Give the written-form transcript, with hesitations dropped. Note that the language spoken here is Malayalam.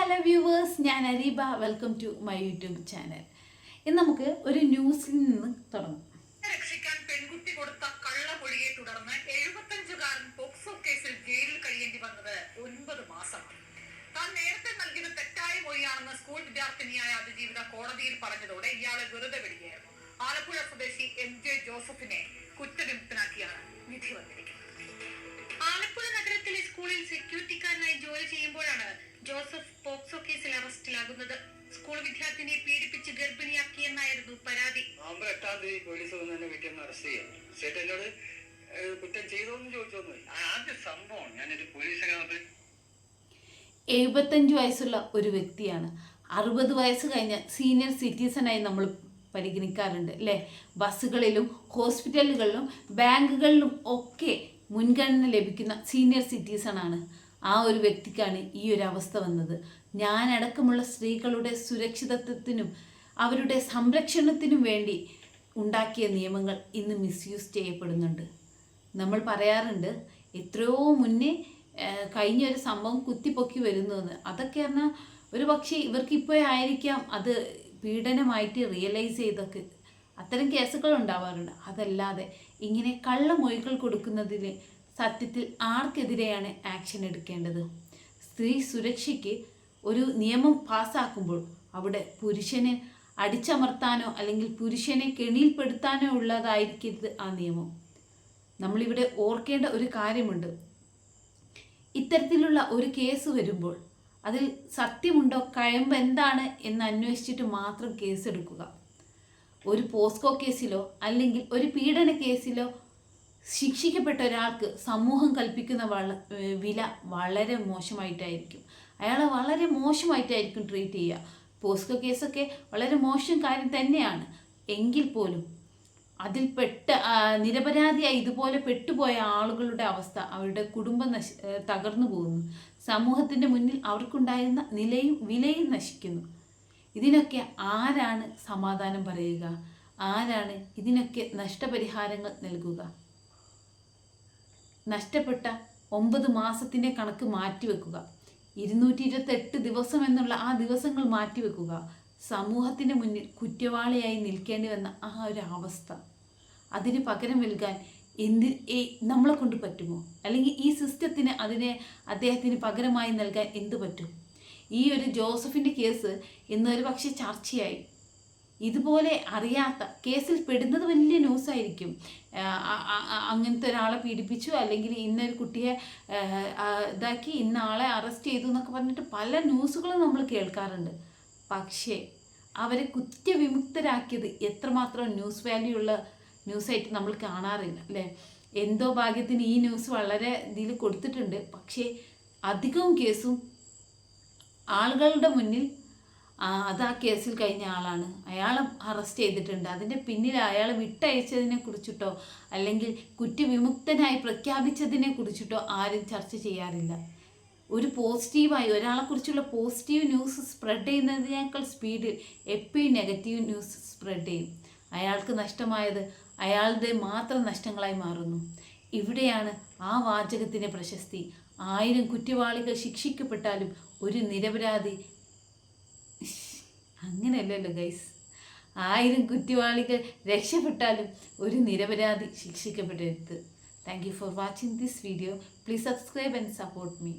ഹലോ വ്യൂവേഴ്സ്, ഞാൻ Areeba. Welcome to my YouTube channel. ഇന്ന് നമുക്ക് ഒരു ന്യൂസിൽ നിന്ന് തുടങ്ങാം. രക്ഷിക്കാൻ പെൺകുട്ടി കൊടുത്ത കള്ളമൊഴിയെ തുടർന്ന് 75-കാരൻ പോക്സോ കേസിൽ ജയിലിൽ കഴിയേണ്ടി വന്നത് 9 മാസമാണ്. താൻ നേരത്തെ നൽകിയത് തെറ്റായ മൊഴിയാണെന്ന് സ്കൂൾ വിദ്യാർത്ഥിനിയായ അതിജീവിത കോടതിയിൽ പറഞ്ഞതോടെ ഇയാളെ വെറുതെ വിടുകയായിരുന്നു. ആലപ്പുഴ സ്വദേശി MJ ജോസഫിനെ കുറ്റവിമുക്തനാക്കിയാണ് വിധി വന്നിരിക്കുന്നത്. ആലപ്പുഴ നഗരത്തിലെ സ്കൂളിൽ സെക്യൂരിറ്റിക്കാരനായി ജോലി ചെയ്യുമ്പോഴാണ് ജോസഫ് പോക്സോ കേസിൽ അറസ്റ്റിലാകുന്നത്. സ്കൂൾ വിദ്യാർത്ഥിനിയെ പീഡിപ്പിച്ച് ഗർഭിണിയാക്കിയെന്നായിരുന്നു പരാതി. നവംബർ 8-ാം തീയതി പോലീസ് വന്ന് തന്നെ വീട്ടിൽ നിന്ന് അറസ്റ്റ് ചെയ്യാം. ചേട്ടൻ എന്നോട് കുറ്റം ചെയ്തോന്ന് ചോദിച്ചോന്നു. ആദ്യ സംഭവം ഞാനൊരു പോലീസുകാരനത് 75 വയസ്സുള്ള ഒരു വ്യക്തിയാണ്. 60 വയസ്സ് കഴിഞ്ഞ സീനിയർ സിറ്റിസണായി നമ്മൾ പരിഗണിക്കാറുണ്ട് അല്ലേ? ബസ്സുകളിലും ഹോസ്പിറ്റലുകളിലും ബാങ്കുകളിലും ഒക്കെ മുൻഗണന ലഭിക്കുന്ന സീനിയർ സിറ്റിസണാണ്. ആ ഒരു വ്യക്തിക്കാണ് ഈ ഒരു അവസ്ഥ വന്നത്. ഞാനടക്കമുള്ള സ്ത്രീകളുടെ സുരക്ഷിതത്വത്തിനും അവരുടെ സംരക്ഷണത്തിനും വേണ്ടി ഉണ്ടാക്കിയ നിയമങ്ങൾ ഇന്ന് മിസ്യൂസ് ചെയ്യപ്പെടുന്നുണ്ട്. നമ്മൾ പറയാറുണ്ട് എത്രയോ മുന്നേ കഴിഞ്ഞൊരു സംഭവം കുത്തിപ്പൊക്കി വരുന്നതെന്ന്. അതൊക്കെ പറഞ്ഞാൽ ഒരു പക്ഷേ ഇവർക്ക് ഇപ്പോഴായിരിക്കാം അത് പീഡനമായിട്ട് റിയലൈസ് ചെയ്തൊക്കെ അത്തരം കേസുകൾ ഉണ്ടാവാറുണ്ട്. അതല്ലാതെ ഇങ്ങനെ കള്ളമൊഴികൾ കൊടുക്കുന്നതിൽ സത്യത്തിൽ ആർക്കെതിരെയാണ് ആക്ഷൻ എടുക്കേണ്ടത്? സ്ത്രീ സുരക്ഷയ്ക്ക് ഒരു നിയമം പാസ്സാക്കുമ്പോൾ അവിടെ പുരുഷനെ അടിച്ചമർത്താനോ അല്ലെങ്കിൽ പുരുഷനെ കെണിയിൽപ്പെടുത്താനോ ഉള്ളതായിരിക്കരുത് ആ നിയമം. നമ്മളിവിടെ ഓർക്കേണ്ട ഒരു കാര്യമുണ്ട്. ഇത്തരത്തിലുള്ള ഒരു കേസ് വരുമ്പോൾ അതിൽ സത്യമുണ്ടോ കഴമ്പ് എന്താണ് എന്ന് അന്വേഷിച്ചിട്ട് മാത്രം കേസെടുക്കുക. ഒരു പോസ്കോ കേസിലോ അല്ലെങ്കിൽ ഒരു പീഡന കേസിലോ ശിക്ഷിക്കപ്പെട്ട ഒരാൾക്ക് സമൂഹം കൽപ്പിക്കുന്ന വില വളരെ മോശമായിട്ടായിരിക്കും. അയാളെ വളരെ മോശമായിട്ടായിരിക്കും ട്രീറ്റ് ചെയ്യുക. പോസ്കോ കേസൊക്കെ വളരെ മോശം കാര്യം തന്നെയാണ്. എങ്കിൽ പോലും അതിൽപ്പെട്ട നിരപരാധിയായി ഇതുപോലെ പെട്ടുപോയ ആളുകളുടെ അവസ്ഥ, അവരുടെ കുടുംബം തകർന്നു പോകുന്നു. സമൂഹത്തിൻ്റെ മുന്നിൽ അവർക്കുണ്ടായിരുന്ന നിലയും വിലയും നശിക്കുന്നു. ഇതിനൊക്കെ ആരാണ് സമാധാനം പറയുക? ആരാണ് ഇതിനൊക്കെ നഷ്ടപരിഹാരങ്ങൾ നൽകുക? നഷ്ടപ്പെട്ട 9 മാസത്തിൻ്റെ കണക്ക് മാറ്റിവെക്കുക. 228 ദിവസം എന്നുള്ള ആ ദിവസങ്ങൾ മാറ്റിവെക്കുക. സമൂഹത്തിന് മുന്നിൽ കുറ്റവാളിയായി നിൽക്കേണ്ടി വന്ന ആ ഒരു അവസ്ഥ, അതിന് പകരം നൽകാൻ നമ്മളെ കൊണ്ട് പറ്റുമോ? അല്ലെങ്കിൽ ഈ സിസ്റ്റത്തിന് അദ്ദേഹത്തിന് പകരമായി നൽകാൻ എന്ത് പറ്റും? ഈ ഒരു ജോസഫിൻ്റെ കേസ് ഇന്നൊരു പക്ഷേ ചർച്ചയായി. ഇതുപോലെ അറിയാത്ത കേസിൽ പെടുന്നത് വലിയ ന്യൂസായിരിക്കും. അങ്ങനത്തെ ഒരാളെ പീഡിപ്പിച്ചു, അല്ലെങ്കിൽ ഇന്നൊരു കുട്ടിയെ ഇതാക്കി, ഇന്ന ആളെ അറസ്റ്റ് ചെയ്തു എന്നൊക്കെ പറഞ്ഞിട്ട് പല ന്യൂസുകളും നമ്മൾ കേൾക്കാറുണ്ട്. പക്ഷേ അവരെ കുറ്റവിമുക്തരാക്കിയത് എത്രമാത്രം ന്യൂസ് വാല്യൂ ഉള്ള ന്യൂസായിട്ട് നമ്മൾ കാണാറില്ല അല്ലേ? എന്തോ ഭാഗ്യത്തിന് ഈ ന്യൂസ് വളരെ ഇതിൽ കൊടുത്തിട്ടുണ്ട്. പക്ഷേ അധികവും കേസും ആളുകളുടെ മുന്നിൽ അത് ആ കേസിൽ കഴിഞ്ഞ ആളാണ്, അയാളെ അറസ്റ്റ് ചെയ്തിട്ടുണ്ട്, അതിൻ്റെ പിന്നിൽ അയാളെ വിട്ടയച്ചതിനെ കുറിച്ചിട്ടോ അല്ലെങ്കിൽ കുറ്റവിമുക്തനായി പ്രഖ്യാപിച്ചതിനെ കുറിച്ചിട്ടോ ആരും ചർച്ച ചെയ്യാറില്ല. ഒരു പോസിറ്റീവായി ഒരാളെക്കുറിച്ചുള്ള പോസിറ്റീവ് ന്യൂസ് സ്പ്രെഡ് ചെയ്യുന്നതിനേക്കാൾ സ്പീഡിൽ എപ്പോഴും നെഗറ്റീവ് ന്യൂസ് സ്പ്രെഡ് ചെയ്യും. അയാൾക്ക് നഷ്ടമായത് അയാളുടെ മാത്രം നഷ്ടങ്ങളായി മാറുന്നു. ഇവിടെയാണ് ആ വാചകത്തിൻ്റെ പ്രശസ്തി. 1000 കുറ്റവാളികൾ ശിക്ഷിക്കപ്പെട്ടാലും ഒരു നിരപരാധി, അങ്ങനെയല്ലല്ലോ ഗൈസ്, 1000 കുറ്റവാളികൾ രക്ഷപ്പെട്ടാലും ഒരു നിരപരാധി ശിക്ഷിക്കപ്പെടരുത്. Thank you for watching this video. Please subscribe and support me.